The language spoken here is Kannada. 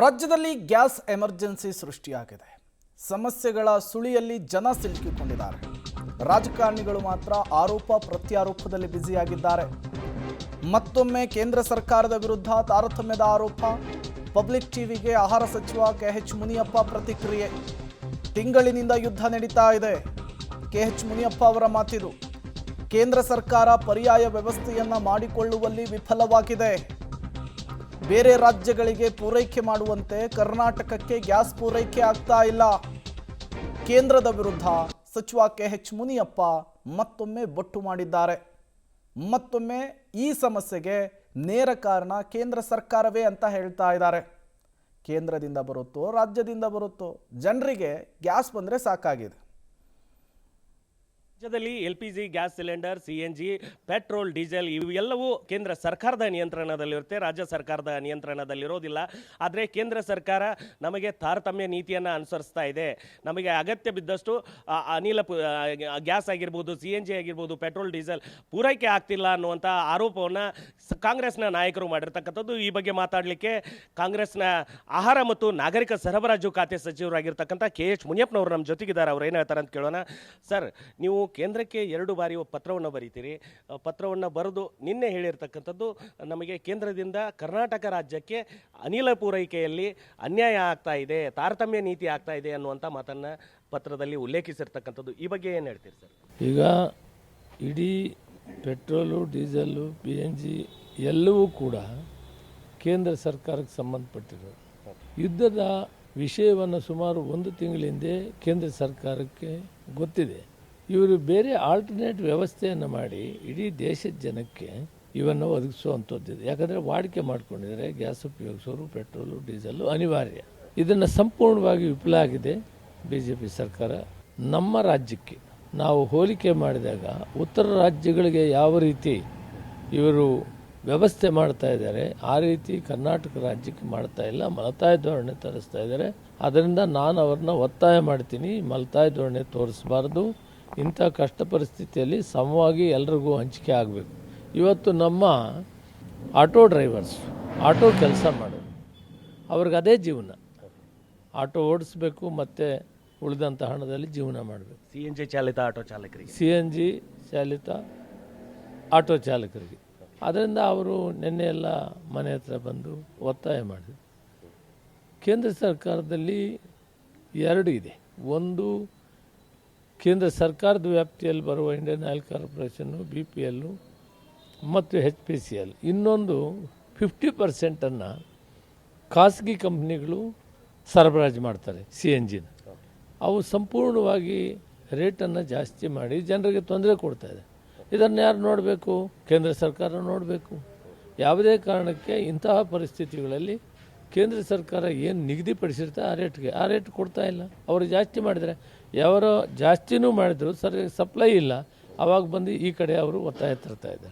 ರಾಜ್ಯದಲ್ಲಿ ಗ್ಯಾಸ್ ಎಮರ್ಜೆನ್ಸಿ ಸೃಷ್ಟಿಯಾಗಿದೆ. ಸಮಸ್ಯೆಗಳ ಸುಳಿಯಲ್ಲಿ ಜನ ಸಿಲುಕಿಕೊಂಡಿದ್ದಾರೆ. ರಾಜಕಾರಣಿಗಳು ಮಾತ್ರ ಆರೋಪ ಪ್ರತ್ಯಾರೋಪದಲ್ಲಿ ಬ್ಯುಸಿಯಾಗಿದ್ದಾರೆ. ಮತ್ತೊಮ್ಮೆ ಕೇಂದ್ರ ಸರ್ಕಾರದ ವಿರುದ್ಧ ತಾರತಮ್ಯದ ಆರೋಪ. ಪಬ್ಲಿಕ್ ಟಿವಿಗೆ ಆಹಾರ ಸಚಿವ ಕೆಎಚ್ ಮುನಿಯಪ್ಪ ಪ್ರತಿಕ್ರಿಯೆ. ತಿಂಗಳಿನಿಂದ ಯುದ್ಧ ನಡೀತಾ ಇದೆ. ಕೆಎಚ್ ಮುನಿಯಪ್ಪ ಅವರ ಮಾತಿದು. ಕೇಂದ್ರ ಸರ್ಕಾರ ಪರ್ಯಾಯ ವ್ಯವಸ್ಥೆಯನ್ನ ಮಾಡಿಕೊಳ್ಳುವಲ್ಲಿ ವಿಫಲವಾಗಿದೆ. ಬೇರೆ ರಾಜ್ಯಗಳಿಗೆ ಪೂರೈಕೆ ಮಾಡುವಂತೆ ಕರ್ನಾಟಕಕ್ಕೆ ಗ್ಯಾಸ್ ಪೂರೈಕೆ ಆಗ್ತಾ ಇಲ್ಲ. ಕೇಂದ್ರದ ವಿರುದ್ಧ ಸಚಿವ ಕೆಎಚ್ ಮುನಿಯಪ್ಪ ಮತ್ತೊಮ್ಮೆ ಬೊಟ್ಟು ಮಾಡಿದ್ದಾರೆ. ಮತ್ತೊಮ್ಮೆ ಈ ಸಮಸ್ಯೆಗೆ ನೇರ ಕಾರಣ ಕೇಂದ್ರ ಸರ್ಕಾರವೇ ಅಂತ ಹೇಳ್ತಾ ಇದ್ದಾರೆ. ಕೇಂದ್ರದಿಂದ ಬರುತ್ತೋ ರಾಜ್ಯದಿಂದ ಬರುತ್ತೋ ಜನರಿಗೆ ಗ್ಯಾಸ್ ಬಂದರೆ ಸಾಕಾಗಿದೆ. ರಾಜ್ಯದಲ್ಲಿ LPG gas cylinder, CNG, petrol, diesel ಇವೆಲ್ಲವೂ ಕೇಂದ್ರ ಸರ್ಕಾರದ ನಿಯಂತ್ರಣದಲ್ಲಿರುತ್ತೆ, ರಾಜ್ಯ ಸರ್ಕಾರದ ನಿಯಂತ್ರಣದಲ್ಲಿರೋದಿಲ್ಲ. ಆದರೆ ಕೇಂದ್ರ ಸರ್ಕಾರ ನಮಗೆ ತಾರತಮ್ಯ ನೀತಿಯನ್ನು ಅನುಸರಿಸ್ತಾ ಇದೆ. ನಮಗೆ ಅಗತ್ಯ ಬಿದ್ದಷ್ಟು ಗ್ಯಾಸ್ ಆಗಿರ್ಬೋದು, CNG ಆಗಿರ್ಬೋದು, ಪೆಟ್ರೋಲ್, ಡೀಸೆಲ್ ಪೂರೈಕೆ ಆಗ್ತಿಲ್ಲ ಅನ್ನುವಂಥ ಆರೋಪವನ್ನು ಕಾಂಗ್ರೆಸ್ನ ನಾಯಕರು ಮಾಡಿರ್ತಕ್ಕಂಥದ್ದು. ಈ ಬಗ್ಗೆ ಮಾತಾಡಲಿಕ್ಕೆ ಕಾಂಗ್ರೆಸ್ನ ಆಹಾರ ಮತ್ತು ನಾಗರಿಕ ಸರಬರಾಜು ಖಾತೆ ಸಚಿವರಾಗಿರ್ತಕ್ಕಂಥ ಕೆಎಚ್ ಮುನಿಯಪ್ಪನವರು ನಮ್ಮ ಜೊತೆಗಿದ್ದಾರೆ. ಅವ್ರು ಏನು ಹೇಳ್ತಾರೆ ಅಂತ ಕೇಳೋಣ. ಸರ್, ನೀವು ಕೇಂದ್ರಕ್ಕೆ 2 ಬಾರಿ ಪತ್ರವನ್ನು ಬರೀತೀರಿ. ಪತ್ರವನ್ನು ಬರೆದು ನಿನ್ನೆ ಹೇಳಿರ್ತಕ್ಕಂಥದ್ದು, ನಮಗೆ ಕೇಂದ್ರದಿಂದ ಕರ್ನಾಟಕ ರಾಜ್ಯಕ್ಕೆ ಅನಿಲ ಪೂರೈಕೆಯಲ್ಲಿ ಅನ್ಯಾಯ ಆಗ್ತಾ ಇದೆ, ತಾರತಮ್ಯ ನೀತಿ ಆಗ್ತಾ ಇದೆ ಅನ್ನುವಂಥ ಮಾತನ್ನು ಪತ್ರದಲ್ಲಿ ಉಲ್ಲೇಖಿಸಿರ್ತಕ್ಕಂಥದ್ದು. ಈ ಬಗ್ಗೆ ಏನು ಹೇಳ್ತೀರಿ ಸರ್? ಈಗ ಇಡೀ ಪೆಟ್ರೋಲು, ಡೀಸೆಲ್ಲು, PNG ಎಲ್ಲವೂ ಕೂಡ ಕೇಂದ್ರ ಸರ್ಕಾರಕ್ಕೆ ಸಂಬಂಧಪಟ್ಟಿರೋದು. ಯುದ್ಧದ ವಿಷಯವನ್ನು ಸುಮಾರು 1 ತಿಂಗಳ ಹಿಂದೆ ಕೇಂದ್ರ ಸರ್ಕಾರಕ್ಕೆ ಗೊತ್ತಿದೆ. ಇವರು ಬೇರೆ ಆಲ್ಟರ್ನೇಟ್ ವ್ಯವಸ್ಥೆಯನ್ನು ಮಾಡಿ ಇಡೀ ದೇಶದ ಜನಕ್ಕೆ ಇವನ್ನು ಒದಗಿಸುವಂಥದ್ದಿದೆ. ಯಾಕಂದರೆ ವಾಡಿಕೆ ಮಾಡ್ಕೊಂಡಿದ್ದಾರೆ, ಗ್ಯಾಸ್ ಉಪಯೋಗಿಸೋರು, ಪೆಟ್ರೋಲು, ಡೀಸೆಲ್ಲು ಅನಿವಾರ್ಯ. ಇದನ್ನು ಸಂಪೂರ್ಣವಾಗಿ ವಿಫಲ ಆಗಿದೆ BJP ಸರ್ಕಾರ. ನಮ್ಮ ರಾಜ್ಯಕ್ಕೆ ನಾವು ಹೋಲಿಕೆ ಮಾಡಿದಾಗ ಉತ್ತರ ರಾಜ್ಯಗಳಿಗೆ ಯಾವ ರೀತಿ ಇವರು ವ್ಯವಸ್ಥೆ ಮಾಡ್ತಾ ಇದ್ದಾರೆ, ಆ ರೀತಿ ಕರ್ನಾಟಕ ರಾಜ್ಯಕ್ಕೆ ಮಾಡ್ತಾ ಇಲ್ಲ. ಮಲತಾಯಿ ಧೋರಣೆ ತೋರಿಸ್ತಾ ಇದ್ದಾರೆ. ಅದರಿಂದ ನಾನು ಅವ್ರನ್ನ ಒತ್ತಾಯ ಮಾಡ್ತೀನಿ, ಮಲತಾಯಿ ಧೋರಣೆ ತೋರಿಸಬಾರ್ದು. ಇಂಥ ಕಷ್ಟ ಪರಿಸ್ಥಿತಿಯಲ್ಲಿ ಸಮವಾಗಿ ಎಲ್ರಿಗೂ ಹಂಚಿಕೆ ಆಗಬೇಕು. ಇವತ್ತು ನಮ್ಮ ಆಟೋ ಡ್ರೈವರ್ಸ್ ಆಟೋ ಕೆಲಸ ಮಾಡೋರು, ಅವ್ರಿಗೆ ಅದೇ ಜೀವನ. ಆಟೋ ಓಡಿಸ್ಬೇಕು ಮತ್ತು ಉಳಿದಂಥ ಹಣದಲ್ಲಿ ಜೀವನ ಮಾಡಬೇಕು. CNG ಚಾಲಿತ ಆಟೋ ಚಾಲಕರಿಗೆ, CNG ಚಾಲಿತ ಆಟೋ ಚಾಲಕರಿಗೆ. ಅದರಿಂದ ಅವರು ನಿನ್ನೆ ಎಲ್ಲ ಮನೆ ಹತ್ರ ಬಂದು ಒತ್ತಾಯ ಮಾಡಿದರು. ಕೇಂದ್ರ ಸರ್ಕಾರದಲ್ಲಿ 2 ಇದೆ. ಒಂದು, ಕೇಂದ್ರ ಸರ್ಕಾರದ ವ್ಯಾಪ್ತಿಯಲ್ಲಿ ಬರುವ ಇಂಡಿಯನ್ ಆಯಿಲ್ ಕಾರ್ಪೊರೇಷನ್ನು, BPL ಮತ್ತು HPCL. ಇನ್ನೊಂದು 50% ಖಾಸಗಿ ಕಂಪ್ನಿಗಳು ಸರಬರಾಜು ಮಾಡ್ತಾರೆ CNGನ. ಅವು ಸಂಪೂರ್ಣವಾಗಿ ರೇಟನ್ನು ಜಾಸ್ತಿ ಮಾಡಿ ಜನರಿಗೆ ತೊಂದರೆ ಕೊಡ್ತಾಯಿದೆ. ಇದನ್ನು ಯಾರು ನೋಡಬೇಕು? ಕೇಂದ್ರ ಸರ್ಕಾರ ನೋಡಬೇಕು. ಯಾವುದೇ ಕಾರಣಕ್ಕೆ ಇಂತಹ ಪರಿಸ್ಥಿತಿಗಳಲ್ಲಿ ಕೇಂದ್ರ ಸರ್ಕಾರ ಏನು ನಿಗದಿಪಡಿಸಿರ್ತಾರೆ ಆ ರೇಟ್ ಕೊಡ್ತಾ ಇಲ್ಲ. ಅವರು ಜಾಸ್ತಿ ಮಾಡಿದರೆ, ಯಾರೋ ಜಾಸ್ತಿನೂ ಮಾಡಿದ್ರು ಸರಿ ಸಪ್ಲೈ ಇಲ್ಲ, ಆವಾಗ ಬಂದು ಈ ಕಡೆ ಅವರು ಒತ್ತಾಯ ತರ್ತಾ ಇದ್ದಾರೆ.